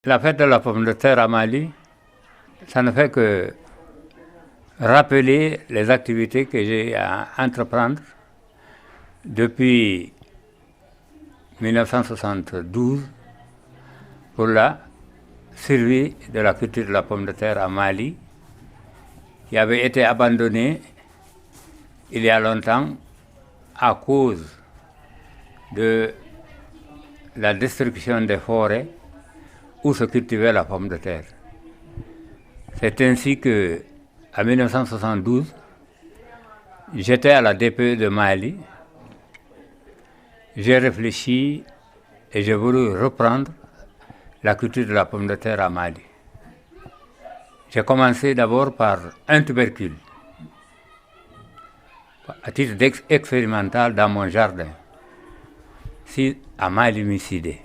La fête de la pomme de terre à Mali, ça ne fait que rappeler les activités que j'ai à entreprendre depuis 1972 pour la survie de la culture de la pomme de terre à Mali, qui avait été abandonnée il y a longtemps à cause de la destruction des forêts où se cultivait la pomme de terre. C'est ainsi que, en 1972, j'étais à la DPE de Mali. J'ai réfléchi et j'ai voulu reprendre la culture de la pomme de terre à Mali. J'ai commencé d'abord par un tubercule, à titre expérimental dans mon jardin, à Mali-Micidé.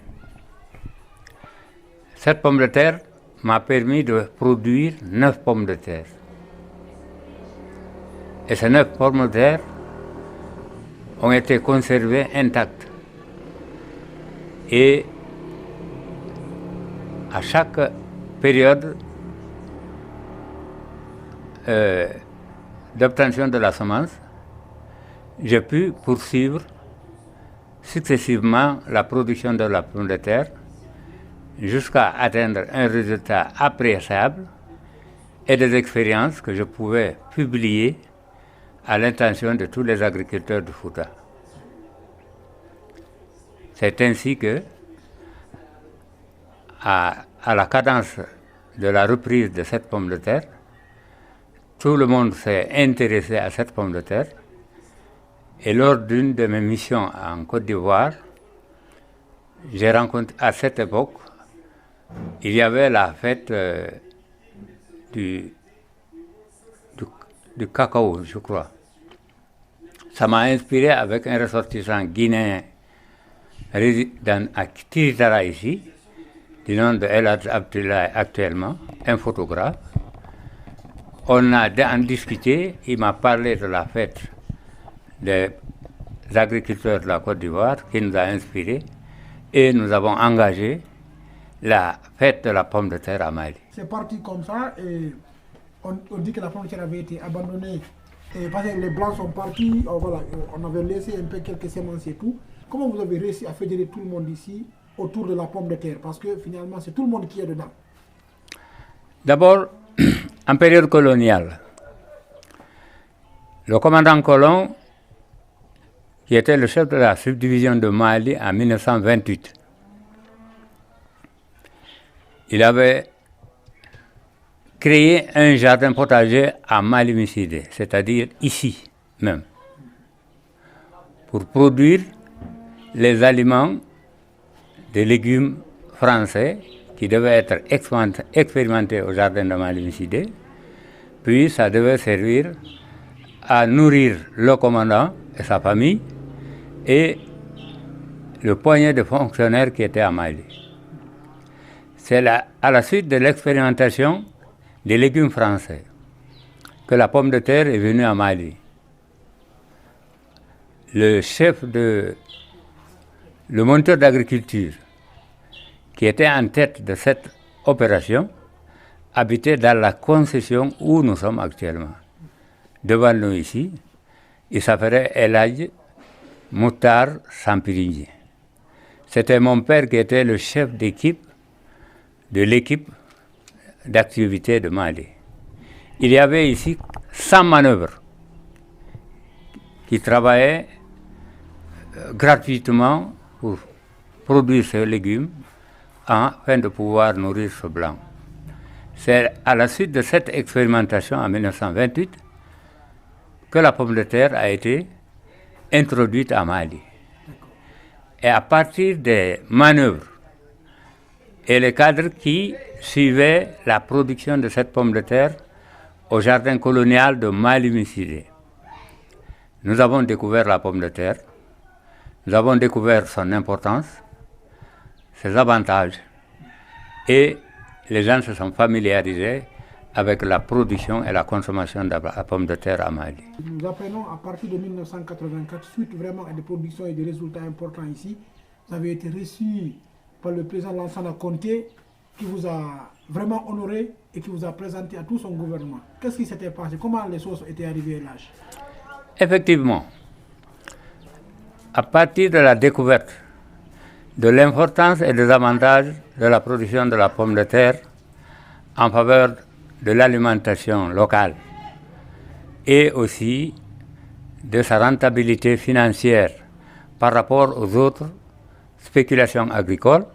Cette pomme de terre m'a permis de produire 9 pommes de terre. Et ces 9 pommes de terre ont été conservées intactes. Et à chaque période d'obtention de la semence, j'ai pu poursuivre successivement la production de la pomme de terre jusqu'à atteindre un résultat appréciable et des expériences que je pouvais publier à l'intention de tous les agriculteurs du Fouta. C'est ainsi que, à la cadence de la reprise de cette pomme de terre, tout le monde s'est intéressé à cette pomme de terre. Et lors d'une de mes missions en Côte d'Ivoire, j'ai rencontré à cette époque, il y avait la fête du cacao, je crois. Ça m'a inspiré avec un ressortissant guinéen résident à Tiritara ici, du nom de El Hadj Abdoulaye actuellement, un photographe. On a en discuté, il m'a parlé de la fête des agriculteurs de la Côte d'Ivoire qui nous a inspirés et nous avons engagé la fête de la pomme de terre à Mali. C'est parti comme ça et on dit que la pomme de terre avait été abandonnée et parce que les blancs sont partis, voilà, on avait laissé un peu quelques semences et tout. Comment vous avez réussi à fédérer tout le monde ici autour de la pomme de terre? Parce que finalement c'est tout le monde qui est dedans. D'abord, en période coloniale, le commandant colon, qui était le chef de la subdivision de Mali en 1928, il avait créé un jardin potager à Mali-Micidé, c'est-à-dire ici même, pour produire les aliments des légumes français qui devaient être expérimentés au jardin de Mali-Micidé, puis ça devait servir à nourrir le commandant et sa famille et le poignet de fonctionnaires qui étaient à Mali. C'est à la suite de l'expérimentation des légumes français que la pomme de terre est venue à Mali. Le moniteur d'agriculture qui était en tête de cette opération habitait dans la concession où nous sommes actuellement. Devant nous ici, il s'appelait El Hadj Moutar Sampirinji. C'était mon père qui était le chef d'équipe de l'équipe d'activité de Mali. Il y avait ici 100 manœuvres qui travaillaient gratuitement pour produire ces légumes afin de pouvoir nourrir ce blanc. C'est à la suite de cette expérimentation en 1928 que la pomme de terre a été introduite à Mali. Et à partir des manœuvres et les cadres qui suivaient la production de cette pomme de terre au jardin colonial de Mali-Micidé, nous avons découvert la pomme de terre, nous avons découvert son importance, ses avantages, et les gens se sont familiarisés avec la production et la consommation de la pomme de terre à Mali. Nous apprenons à partir de 1984, suite vraiment à des productions et des résultats importants ici, vous avez été reçu par le président Lansana Conté qui vous a vraiment honoré et qui vous a présenté à tout son gouvernement. Qu'est-ce qui s'était passé? Comment les choses étaient arrivées là? Effectivement, à partir de la découverte de l'importance et des avantages de la production de la pomme de terre en faveur de l'alimentation locale et aussi de sa rentabilité financière par rapport aux autres spéculations agricoles,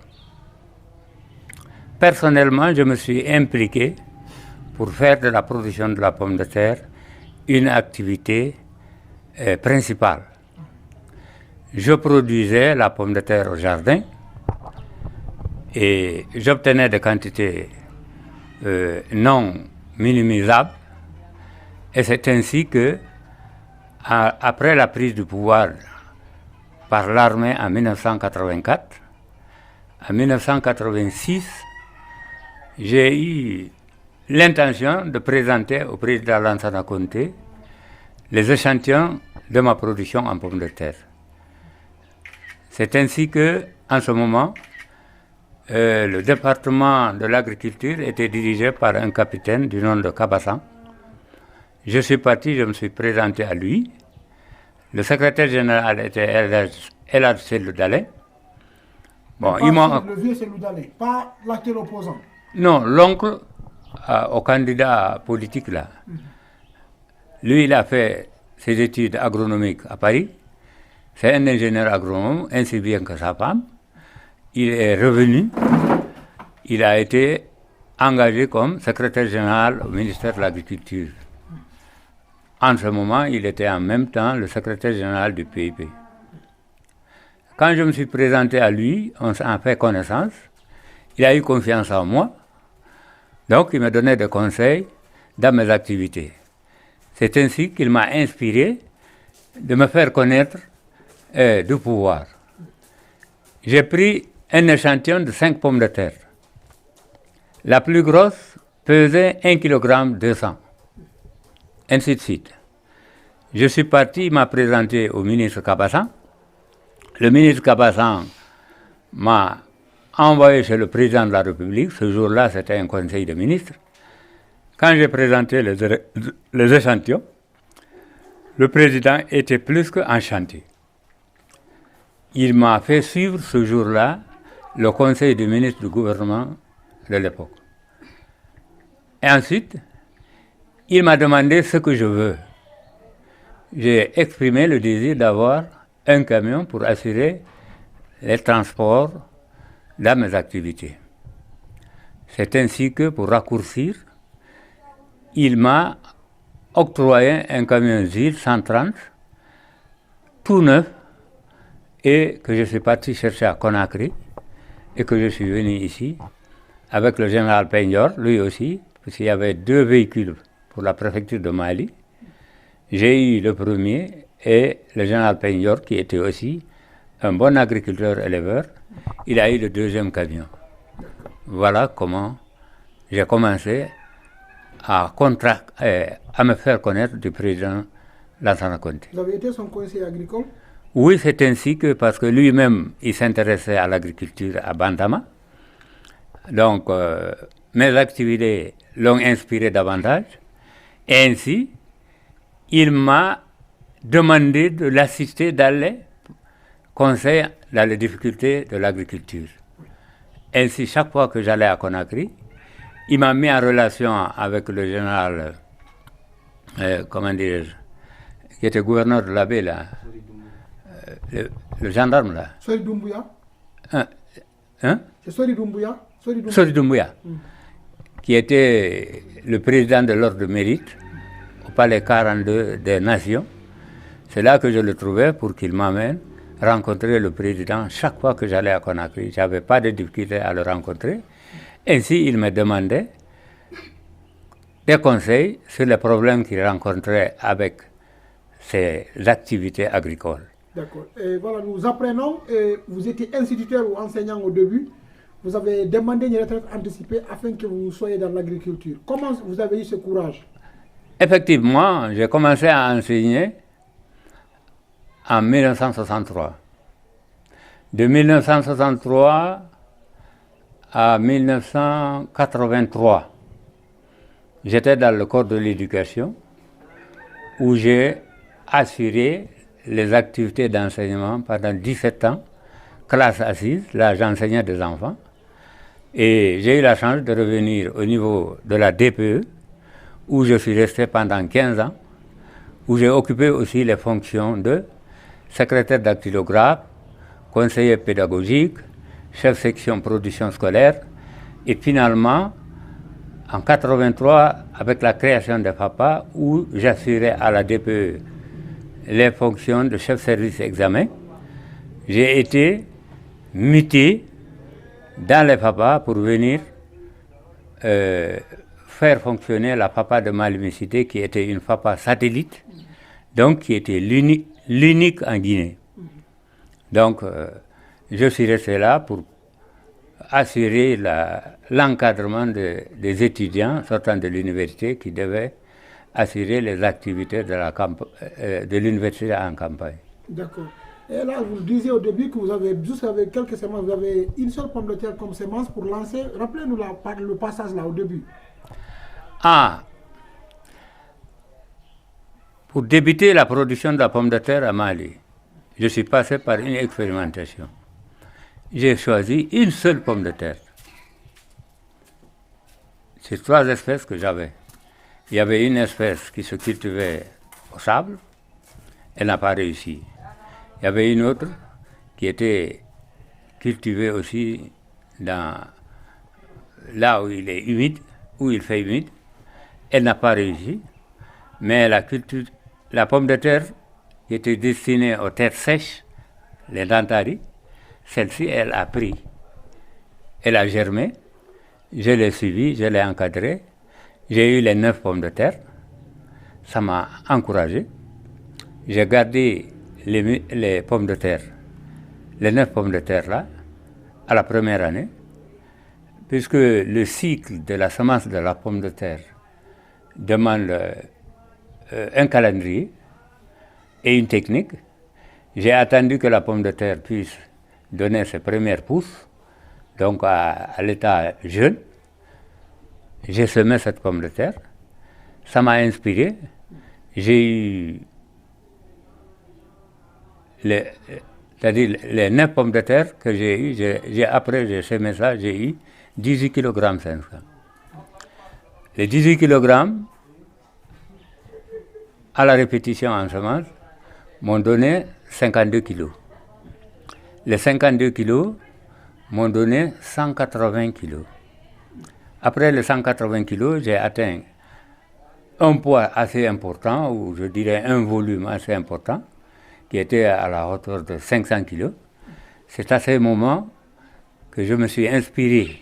personnellement, je me suis impliqué pour faire de la production de la pomme de terre une activité principale. Je produisais la pomme de terre au jardin et j'obtenais des quantités non minimisables. Et c'est ainsi que, après la prise du pouvoir par l'armée en 1984, en 1986, j'ai eu l'intention de présenter au président Lansana Conté les échantillons de ma production en pommes de terre. C'est ainsi que, en ce moment, le département de l'agriculture était dirigé par un capitaine du nom de Kabassan. Je suis parti, je me suis présenté à lui. Le secrétaire général était Elad Seloudalé. Bon, le vieux Seloudalé, pas l'actuel opposant. Non, l'oncle au candidat politique là. Lui, il a fait ses études agronomiques à Paris. C'est un ingénieur agronome, ainsi bien que sa femme. Il est revenu. Il a été engagé comme secrétaire général au ministère de l'Agriculture. En ce moment, il était en même temps le secrétaire général du PIP. Quand je me suis présenté à lui, on s'en fait connaissance. Il a eu confiance en moi. Donc, il me donnait des conseils dans mes activités. C'est ainsi qu'il m'a inspiré de me faire connaître du pouvoir. J'ai pris un échantillon de 5 pommes de terre. La plus grosse pesait 1,2 kg. Ainsi de suite. Je suis parti, il m'a présenté au ministre Kabassan. Le ministre Kabassan m'a envoyé chez le président de la République. Ce jour-là, c'était un conseil de ministres. Quand j'ai présenté les échantillons, le président était plus qu'enchanté. Il m'a fait suivre ce jour-là le conseil des ministres du gouvernement de l'époque. Et ensuite, il m'a demandé ce que je veux. J'ai exprimé le désir d'avoir un camion pour assurer les transports dans mes activités. C'est ainsi que, pour raccourcir, il m'a octroyé un camion ZIL 130, tout neuf, et que je suis parti chercher à Conakry, et que je suis venu ici, avec le général Peñor, lui aussi, parce qu'il y avait 2 véhicules pour la préfecture de Mali. J'ai eu le premier, et le général Peñor, qui était aussi un bon agriculteur-éleveur, il a eu le 2e camion. Voilà comment j'ai commencé à me faire connaître du président Lansana Conté. Vous avez été son conseiller agricole? Oui, c'est ainsi que, parce que lui-même, il s'intéressait à l'agriculture à Bantama. Donc, mes activités l'ont inspiré davantage. Et ainsi, il m'a demandé de l'assister dans les conseils dans les difficultés de l'agriculture. Ainsi, chaque fois que j'allais à Conakry, il m'a mis en relation avec le général, qui était gouverneur de la baie, là, le gendarme, là. Sori Doumbouya? C'est Sori Doumbouya? Sori Doumbouya, qui était le président de l'ordre de mérite au palais 42 des Nations. C'est là que je le trouvais pour qu'il m'amène rencontrer le président chaque fois que j'allais à Conakry. Je n'avais pas de difficulté à le rencontrer. Ainsi, il me demandait des conseils sur les problèmes qu'il rencontrait avec ses activités agricoles. D'accord. Et voilà, nous apprenons, vous étiez instituteur ou enseignant au début, vous avez demandé une retraite anticipée afin que vous soyez dans l'agriculture. Comment vous avez eu ce courage? Effectivement, j'ai commencé à enseigner en 1963. De 1963 à 1983. J'étais dans le corps de l'éducation où j'ai assuré les activités d'enseignement pendant 17 ans, classe assise, là j'enseignais des enfants. Et j'ai eu la chance de revenir au niveau de la DPE, où je suis resté pendant 15 ans, où j'ai occupé aussi les fonctions de secrétaire dactylographe, conseiller pédagogique, chef section production scolaire, et finalement, en 1983, avec la création de FAPA, où j'assurais à la DPE les fonctions de chef service examen, j'ai été muté dans les FAPA pour venir faire fonctionner la FAPA de Malimicité, qui était une FAPA satellite, donc qui était l'unique en Guinée. Donc, je suis resté là pour assurer l'encadrement des étudiants sortant de l'université qui devaient assurer les activités de l'université en campagne. D'accord. Et là, vous disiez au début que vous avez, juste avec quelques semences, vous avez une seule pomme de terre comme semence pour lancer. Rappelez-nous le passage là au début. Pour débuter la production de la pomme de terre à Mali, je suis passé par une expérimentation. J'ai choisi une seule pomme de terre. C'est 3 espèces que j'avais. Il y avait une espèce qui se cultivait au sable, elle n'a pas réussi. Il y avait une autre qui était cultivée aussi là où il est humide, où il fait humide, elle n'a pas réussi. Mais la pomme de terre qui était destinée aux terres sèches, les dentaries, celle-ci, elle a pris. Elle a germé, je l'ai suivie, je l'ai encadrée, j'ai eu les 9 pommes de terre, ça m'a encouragé. J'ai gardé les pommes de terre, les 9 pommes de terre là, à la première année, puisque le cycle de la semence de la pomme de terre demande un calendrier et une technique. J'ai attendu que la pomme de terre puisse donner ses premières pousses, donc à l'état jeune. J'ai semé cette pomme de terre, ça m'a inspiré. J'ai eu les 9 pommes de terre que j'ai eues, après j'ai semé ça, j'ai eu 18 kg 500. Les 18 kg, à la répétition en semence, m'ont donné 52 kg. Les 52 kg m'ont donné 180 kg. Après les 180 kg, j'ai atteint un poids assez important, ou je dirais un volume assez important, qui était à la hauteur de 500 kg. C'est à ce moment que je me suis inspiré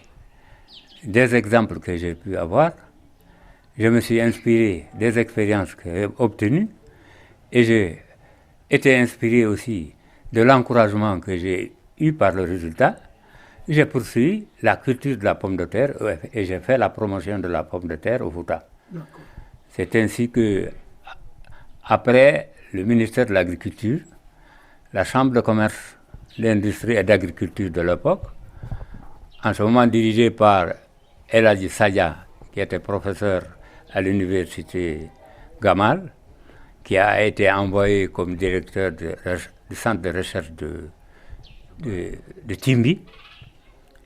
des exemples que j'ai pu avoir. Je me suis inspiré des expériences que j'ai obtenues et j'ai été inspiré aussi de l'encouragement que j'ai eu par le résultat. J'ai poursuivi la culture de la pomme de terre et j'ai fait la promotion de la pomme de terre au Fouta. C'est ainsi que, après le ministère de l'Agriculture, la Chambre de commerce, d'industrie et d'agriculture de l'époque, en ce moment dirigée par El Hadji Sadia, qui était professeur à l'université Gamal, qui a été envoyé comme directeur du centre de recherche de Timbi.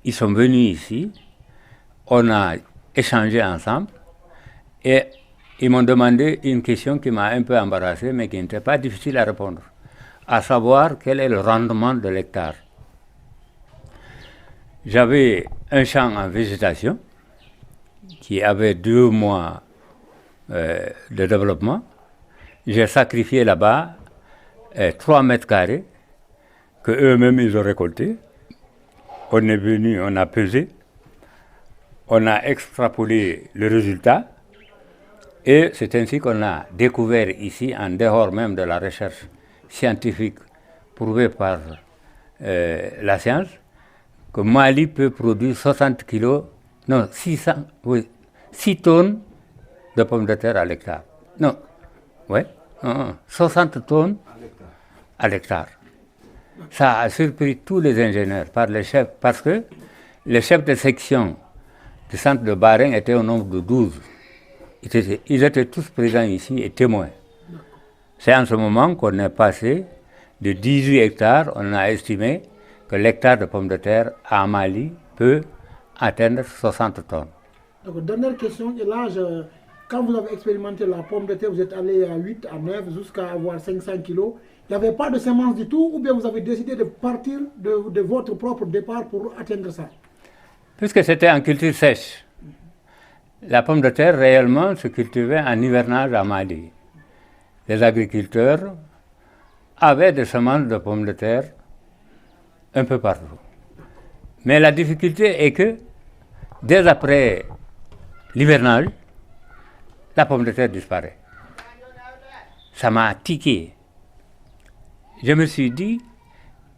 Ils sont venus ici, on a échangé ensemble et ils m'ont demandé une question qui m'a un peu embarrassé, mais qui n'était pas difficile à répondre, à savoir quel est le rendement de l'hectare. J'avais un champ en végétation qui avait 2 mois de développement. J'ai sacrifié là-bas 3 mètres carrés que eux-mêmes ils ont récoltés. On est venu, on a pesé, on a extrapolé le résultat et c'est ainsi qu'on a découvert ici, en dehors même de la recherche scientifique prouvée par la science, que Mali peut produire 6 tonnes de pommes de terre à l'hectare. 60 tonnes à l'hectare. Ça a surpris tous les ingénieurs, par les chefs, parce que les chefs de section du centre de Baring étaient au nombre de 12. Ils étaient tous présents ici et témoins. C'est en ce moment qu'on est passé de 18 hectares, on a estimé que l'hectare de pommes de terre à Mali peut atteindre 60 tonnes. Donc, dernière question, et là, quand vous avez expérimenté la pomme de terre, vous êtes allé à 8, à 9, jusqu'à avoir 500 kilos. Il n'y avait pas de semences du tout, ou bien vous avez décidé de partir de votre propre départ pour atteindre ça? Puisque c'était en culture sèche, la pomme de terre réellement se cultivait en hivernage à Mali. Les agriculteurs avaient des semences de pommes de terre un peu partout. Mais la difficulté est que, dès après l'hivernage, la pomme de terre disparaît. Ça m'a tiqué. Je me suis dit,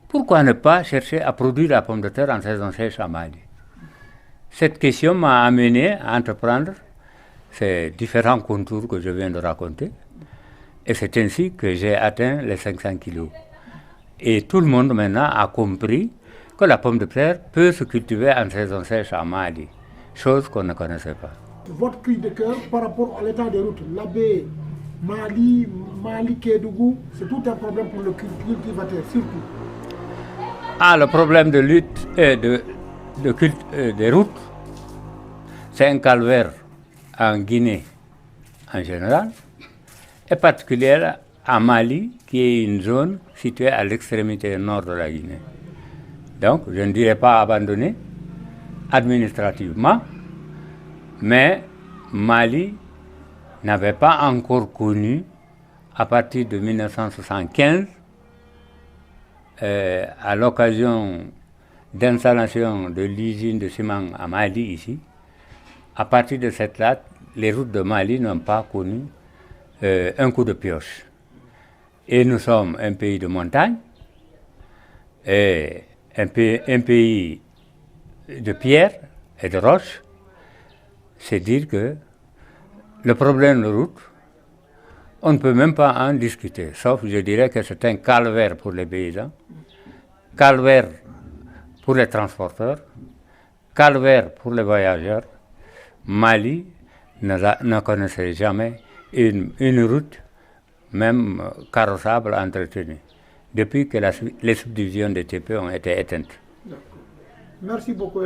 pourquoi ne pas chercher à produire la pomme de terre en saison sèche à Mali? Cette question m'a amené à entreprendre ces différents contours que je viens de raconter. Et c'est ainsi que j'ai atteint les 500 kilos. Et tout le monde maintenant a compris que la pomme de terre peut se cultiver en saison sèche à Mali, chose qu'on ne connaissait pas. Votre cri de cœur par rapport à l'état des routes, l'Abbé, Mali, Kédougou, c'est tout un problème pour le cultivateur, surtout. Le problème de lutte des routes, c'est un calvaire en Guinée en général, et particulièrement à Mali, qui est une zone située à l'extrémité nord de la Guinée. Donc, je ne dirais pas abandonné administrativement, mais Mali n'avait pas encore connu, à partir de 1975, à l'occasion d'installation de l'usine de ciment à Mali ici, à partir de cette date, les routes de Mali n'ont pas connu un coup de pioche. Et nous sommes un pays de montagne, et un pays de pierre et de roches. C'est dire que le problème de route, on ne peut même pas en discuter, sauf je dirais que c'est un calvaire pour les paysans, calvaire pour les transporteurs, calvaire pour les voyageurs. Mali ne connaissait jamais une route, même carrossable, entretenue, depuis que les subdivisions des TP ont été éteintes. Merci beaucoup.